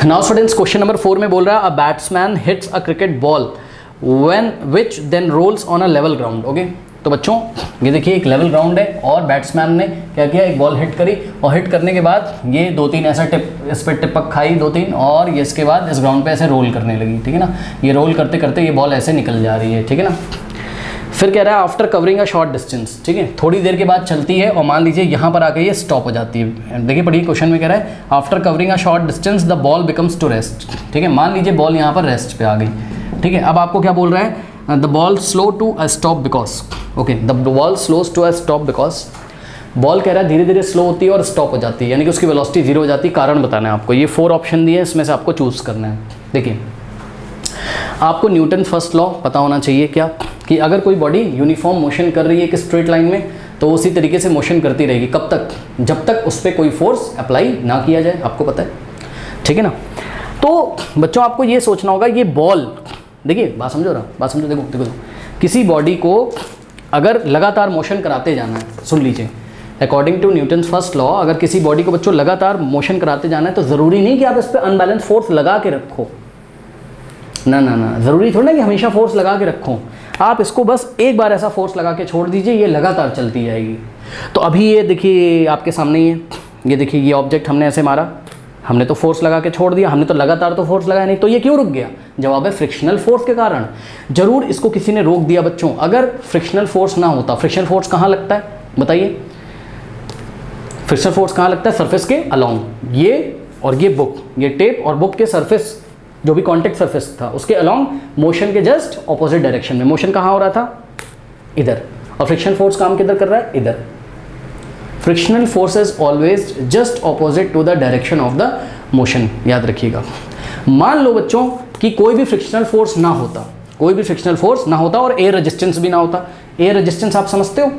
Now students question number 4 में बोल रहा है a batsman hits a cricket ball when which then rolls on a level ground. Okay, तो बच्चों ये देखिए एक लेवल ग्राउंड है और बैट्समैन ने क्या किया, एक बॉल हिट करी और हिट करने के बाद ये 2-3 ऐसा टिप इस पर टिपक खाई 2-3 और ये इसके बाद इस ग्राउंड पे ऐसे रोल करने लगी, ठीक है ना। ये रोल करते करते ये बॉल ऐसे निकल जा रही है, ठीक है ना। फिर कह रहा है after covering a short distance, ठीक है, थोड़ी देर के बाद चलती है और मान लीजिए यहाँ पर आके ये स्टॉप हो जाती है। देखिए पढ़िए क्वेश्चन में कह रहा है after covering a short distance the ball becomes to rest, ठीक है। मान लीजिए बॉल यहाँ पर रेस्ट पे आ गई, ठीक है। अब आपको क्या बोल रहा है, the ball slow to a stop because, okay, the ball slows to a stop because ball कह रहा है धीरे धीरे स्लो होती है और स्टॉप हो जाती है, यानी कि उसकी वेलोसिटी 0 हो जाती है। कारण बताना है आपको, ये 4 ऑप्शन दिए, इसमें से आपको चूज़ करना है। देखिए आपको न्यूटन फर्स्ट लॉ पता होना चाहिए क्या, कि अगर कोई बॉडी यूनिफॉर्म मोशन कर रही है एक स्ट्रेट लाइन में तो उसी तरीके से मोशन करती रहेगी। कब तक, जब तक उस पर कोई फोर्स अप्लाई ना किया जाए, आपको पता है, ठीक है ना। तो बच्चों आपको ये सोचना होगा ये बॉल, देखिए बात समझो ना, बात समझो, देखो देखो, किसी बॉडी को अगर लगातार मोशन कराते जाना है, सुन लीजिए, according to Newton first law अगर किसी बॉडी को बच्चों लगातार मोशन कराते जाना है तो ज़रूरी नहीं कि आप इस पर अनबैलेंस फोर्स लगा के रखो, ना ना ना, ज़रूरी थोड़ा ना कि हमेशा फोर्स लगा के रखो। आप इसको बस एक बार ऐसा फोर्स लगा के छोड़ दीजिए, ये लगातार चलती जाएगी। तो अभी ये देखिए आपके सामने ही है, ये देखिए ये ऑब्जेक्ट हमने ऐसे मारा, हमने तो फोर्स लगा के छोड़ दिया, हमने तो लगातार तो फोर्स लगाया नहीं, तो ये क्यों रुक गया? जवाब है फ्रिक्शनल फोर्स के कारण। जरूर इसको किसी ने रोक दिया बच्चों। अगर फ्रिक्शनल फोर्स ना होता, फ्रिक्शनल फोर्स कहाँ लगता है बताइए, फ्रिक्शनल फोर्स कहाँ लगता है? सरफेस के अलोंग, ये और ये बुक, ये टेप और बुक के सरफेस जो भी कॉन्टेक्ट सरफेस था उसके अलोंग मोशन के जस्ट ऑपोजिट डायरेक्शन में। मोशन कहाँ हो रहा था? इधर। और फ्रिक्शनल फोर्स काम किधर कर रहा है? इधर। Frictional force is always just opposite to the direction of the motion, याद रखिएगा। मान लो बच्चों कि कोई भी फ्रिक्शनल फोर्स ना होता, कोई भी फ्रिक्शनल फोर्स ना होता और एयर रेजिस्टेंस भी ना होता। एयर रेजिस्टेंस आप समझते हो?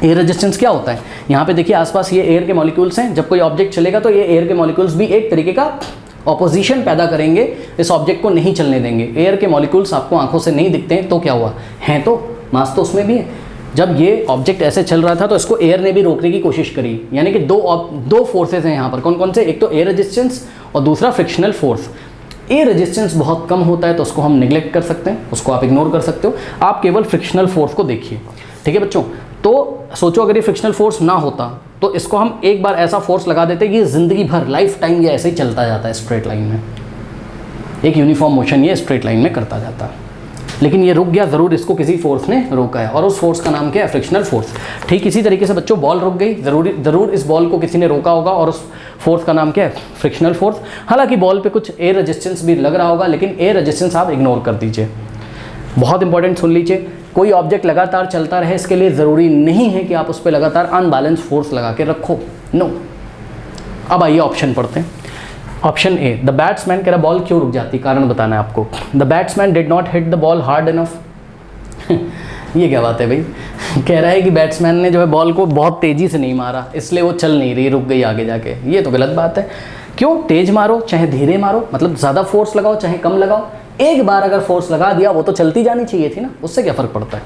एयर रेजिस्टेंस क्या होता है? यहाँ पे देखिए आसपास ये एयर के मॉलिक्यूल्स हैं, जब कोई ऑब्जेक्ट चलेगा तो ये एयर के मॉलिक्यूल्स भी एक तरीके का ऑपोजिशन पैदा करेंगे, इस ऑब्जेक्ट को नहीं चलने देंगे। एयर के मॉलिक्यूल्स आपको आंखों से नहीं दिखते हैं तो क्या हुआ, हैं तो मास तो उसमें भी है। जब ये ऑब्जेक्ट ऐसे चल रहा था तो इसको एयर ने भी रोकने की कोशिश करी, यानी कि दो फोर्सेज हैं यहाँ पर। कौन कौन से? एक तो एयर रेजिस्टेंस और दूसरा फ्रिक्शनल फोर्स। एयर रेजिस्टेंस बहुत कम होता है तो उसको हम निगलेक्ट कर सकते हैं, उसको आप इग्नोर कर सकते हो। आप केवल फ्रिक्शनल फोर्स को देखिए, ठीक है बच्चों। तो सोचो अगर ये फ्रिक्शनल फोर्स ना होता तो इसको हम एक बार ऐसा फोर्स लगा देते कि ज़िंदगी भर, लाइफ टाइम ये ऐसे ही चलता जाता है स्ट्रेट लाइन में, एक यूनिफॉर्म मोशन ये स्ट्रेट लाइन में करता जाता। लेकिन ये रुक गया, ज़रूर इसको किसी फोर्स ने रोका है और उस फोर्स का नाम क्या है? Frictional force. ठीक इसी तरीके से बच्चों बॉल रुक गई, ज़रूर इस बॉल को किसी ने रोका होगा और उस फोर्स का नाम क्या है? Frictional force. हालांकि बॉल पे कुछ एयर रेजिस्टेंस भी लग रहा होगा, लेकिन एयर रेजिस्टेंस आप इग्नोर कर दीजिए। बहुत इंपॉर्टेंट सुन लीजिए, कोई ऑब्जेक्ट लगातार चलता रहे इसके लिए ज़रूरी नहीं है कि आप उस पर लगातार अनबैलेंस फोर्स लगा के रखो, नो। अब आइए ऑप्शन पढ़ते हैं। ऑप्शन ए, द बैट्समैन, कह रहा बॉल क्यों रुक जाती, कारण बताना है आपको। The batsman did not hit the ball hard enough. ये क्या बात है भाई? कह रहा है कि बैट्समैन ने जो है बॉल को बहुत तेज़ी से नहीं मारा, इसलिए वो चल नहीं रही, रुक गई आगे जाके। ये तो गलत बात है। क्यों? तेज़ मारो चाहे धीरे मारो, मतलब ज़्यादा फोर्स लगाओ चाहे कम लगाओ, एक बार अगर फोर्स लगा दिया वो तो चलती जानी चाहिए थी ना, उससे क्या फ़र्क पड़ता है।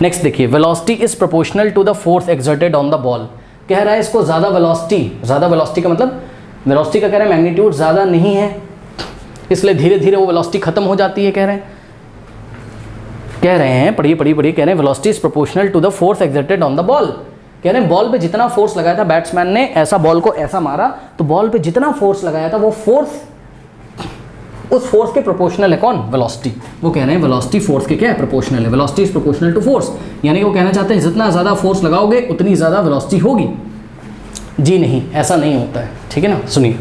नेक्स्ट देखिए, velocity is proportional to the force exerted on the ball. कह रहा है इसको ज़्यादा वेलोसिटी का मतलब, वेलोसिटी का कह रहा है मैग्नीट्यूड ज़्यादा नहीं है, इसलिए धीरे धीरे वो वेलोसिटी खत्म हो जाती है। कह रहे हैं पढ़िए, कह रहे हैं velocity is proportional to the force exerted on the ball. कह रहे हैं बॉल पे जितना फोर्स लगाया था बैट्समैन ने, ऐसा बॉल को ऐसा मारा तो बॉल पे जितना फोर्स लगाया था वो फोर्स उस फोर्स के प्रोपोर्शनल है। कौन? वेलोसिटी। वो कह रहे हैं वेलोसिटी फोर्स के क्या है? प्रोपोर्शनल है। Velocity is proportional to force, यानी कि वो कहना चाहते हैं जितना ज़्यादा फोर्स लगाओगे उतनी ज़्यादा वेलोसिटी होगी। जी नहीं, ऐसा नहीं होता है, ठीक है ना। सुनिए,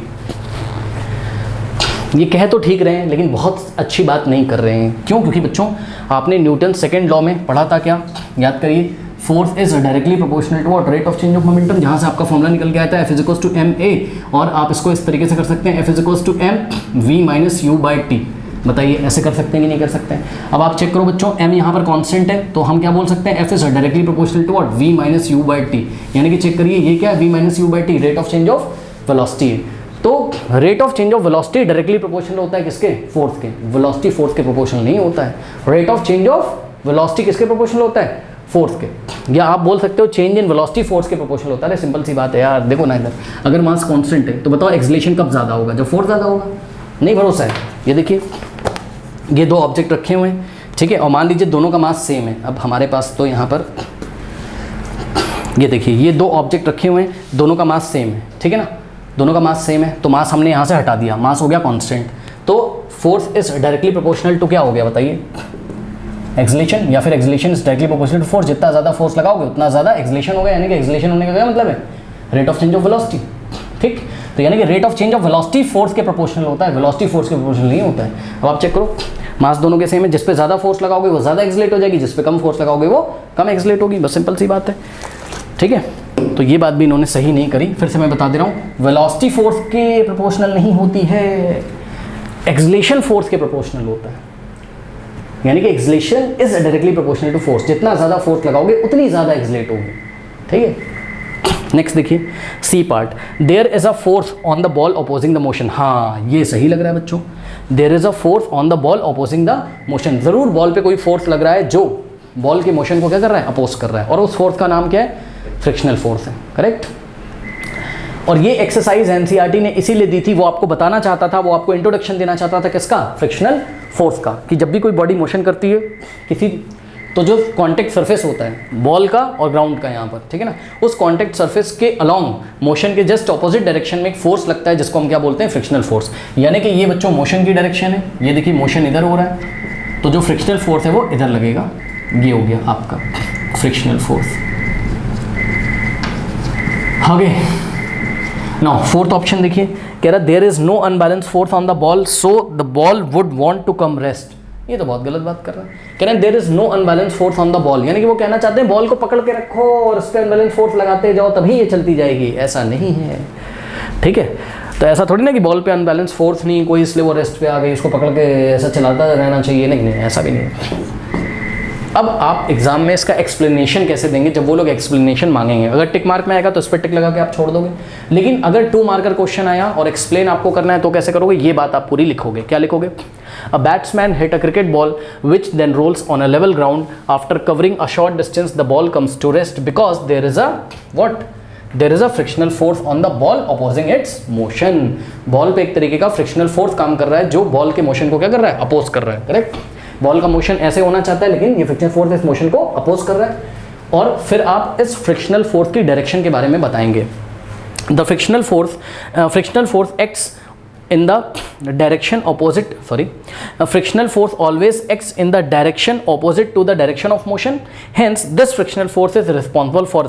ये कह तो ठीक रहे हैं लेकिन बहुत अच्छी बात नहीं कर रहे हैं। क्यों? क्योंकि बच्चों आपने न्यूटन सेकेंड लॉ में पढ़ा था क्या, याद करिए, force is directly proportional to what? Rate of change of momentum. जहाँ से आपका फॉर्मूला निकल के आया था F = ma, और आप इसको इस तरीके से कर सकते हैं F = m v - u/t। बताइए ऐसे कर सकते हैं कि नहीं कर सकते हैं? अब आप चेक करो बच्चों, m यहाँ पर कांस्टेंट है तो हम क्या बोल सकते हैं? F is directly proportional to what? v - u/t। यानी कि चेक करिए ये क्या है? v - u/t, rate of change of velocity है। तो rate of change of velocity directly proportional होता है किसके? फोर्स के। वेलोसिटी फोर्स के प्रोपोर्शनल नहीं होता है। Rate of change of velocity किसके प्रोपोर्शनल होता है? फोर्स के, या आप बोल सकते हो चेंज इन वेलोसिटी फोर्स के प्रोपोर्शनल होता है। सिंपल सी बात है यार, देखो ना इधर, अगर मास कांस्टेंट है तो बताओ एक्सीलरेशन कब ज़्यादा होगा, जब फोर्स ज़्यादा होगा। नहीं भरोसा है, ये देखिए ये दो ऑब्जेक्ट रखे हुए हैं, ठीक है, और मान लीजिए दोनों का मास सेम है। अब हमारे पास तो यहाँ पर ये देखिए ये दो ऑब्जेक्ट रखे हुए हैं, दोनों का मास सेम है, ठीक है ना, दोनों का मास सेम है, तो मास हमने यहाँ से हटा दिया, मास हो गया कांस्टेंट, तो force is directly proportional to क्या हो गया बताइए, एक्सीलरेशन, या फिर acceleration is directly proportional to force. जितना ज़्यादा फोर्स लगाओगे उतना ज़्यादा एक्सीलरेशन होगा, यानी कि एक्सीलरेशन होने का क्या मतलब है, rate of change of velocity, ठीक। तो यानी कि rate of change of velocity force के प्रोपोर्शनल होता है, वेलोसिटी फोर्स के प्रोपोर्शनल नहीं होता है। अब आप चेक करो, मास दोनों के सेम है, जिस पे ज़्यादा फोर्स लगाओगे वो ज़्यादा एक्सीलरेट हो जाएगी, जिस पे कम फोर्स लगाओगे वो कम एक्सीलरेट होगी, बस सिंपल सी बात है, ठीक है। तो ये बात भी इन्होंने सही नहीं करी, फिर से मैं बता दे रहा हूँ, वेलोसिटी फोर्स के प्रोपोर्शनल नहीं होती है, एक्सीलरेशन फोर्स के प्रोपोर्शनल होता है, यानी कि acceleration is directly proportional to force, जितना ज़्यादा फोर्स लगाओगे उतनी ज़्यादा एक्सीलरेट होगी, ठीक है। नेक्स्ट देखिए C part, there is a force on the ball opposing the motion. हाँ ये सही लग रहा है बच्चों, there is a force on the ball opposing the motion, ज़रूर बॉल पे कोई फोर्स लग रहा है जो बॉल के मोशन को क्या कर रहा है, अपोज कर रहा है, और उस फोर्स का नाम क्या है, फ्रिक्शनल फोर्स है, करेक्ट। और ये एक्सरसाइज एनसीईआरटी ने इसीलिए दी थी, वो आपको बताना चाहता था, वो आपको इंट्रोडक्शन देना चाहता था किसका, फ्रिक्शनल फोर्स का, कि जब भी कोई बॉडी मोशन करती है किसी, तो जो कांटेक्ट सरफेस होता है बॉल का और ग्राउंड का यहाँ पर, ठीक है ना, उस कांटेक्ट सरफेस के अलोंग मोशन के जस्ट ऑपोजिट डायरेक्शन में एक फोर्स लगता है जिसको हम क्या बोलते हैं, फ्रिक्शनल फोर्स। यानी कि ये बच्चों मोशन की डायरेक्शन है, ये देखिए मोशन इधर हो रहा है, तो जो फ्रिक्शनल फोर्स है वो इधर लगेगा, ये हो गया आपका फ्रिक्शनल फोर्स। आगे नाउ फोर्थ ऑप्शन देखिए, कह रहा there is no unbalance force on the ball so the ball would want to come rest. ये तो बहुत गलत बात कर रहा है, कह रहे हैं there is no unbalance force on the ball, यानी कि वो कहना चाहते हैं बॉल को पकड़ के रखो और उस पर अनबैलेंस फोर्स लगाते जाओ तभी ये चलती जाएगी, ऐसा नहीं है, ठीक है। तो ऐसा थोड़ी ना कि बॉल पे अनबैलेंस फोर्स नहीं कोई इसलिए वो रेस्ट पे आ गई, इसको पकड़ के ऐसा चलाता रहना चाहिए, नहीं ऐसा भी नहीं। अब आप एग्जाम में इसका एक्सप्लेनेशन कैसे देंगे, जब वो लोग एक्सप्लेनेशन मांगेंगे, अगर टिक मार्क में आएगा तो इस पर टिक लगा के आप छोड़ दोगे, लेकिन अगर 2 मार्कर क्वेश्चन आया और एक्सप्लेन आपको करना है तो कैसे करोगे, ये बात आप पूरी लिखोगे। क्या लिखोगे, a batsman hit a cricket ball which then rolls on a level ground after covering a short distance the ball comes to rest because there is a what, there is a frictional force on the ball opposing its motion. Ball पे एक तरीके का frictional force काम कर रहा है जो ball के मोशन को क्या कर रहा है, अपोज कर रहा है, करेक्ट। बॉल का मोशन ऐसे होना चाहता है लेकिन ये फ्रिक्शनल फोर्स इस मोशन को अपोज कर रहा है, और फिर आप इस फ्रिक्शनल फोर्स की डायरेक्शन के बारे में बताएंगे। The frictional force acts in the direction opposite, frictional force always acts in the direction opposite to the direction of motion, hence this frictional force is responsible for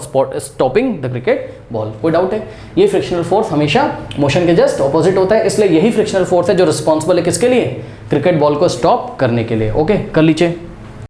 stopping the cricket ball। कोई doubt है, ये frictional force हमेशा motion के just opposite होता है, इसलिए यही frictional force है जो रिस्पॉन्सिबल है किसके लिए, क्रिकेट बॉल को स्टॉप करने के लिए। ओके कर लीजिए।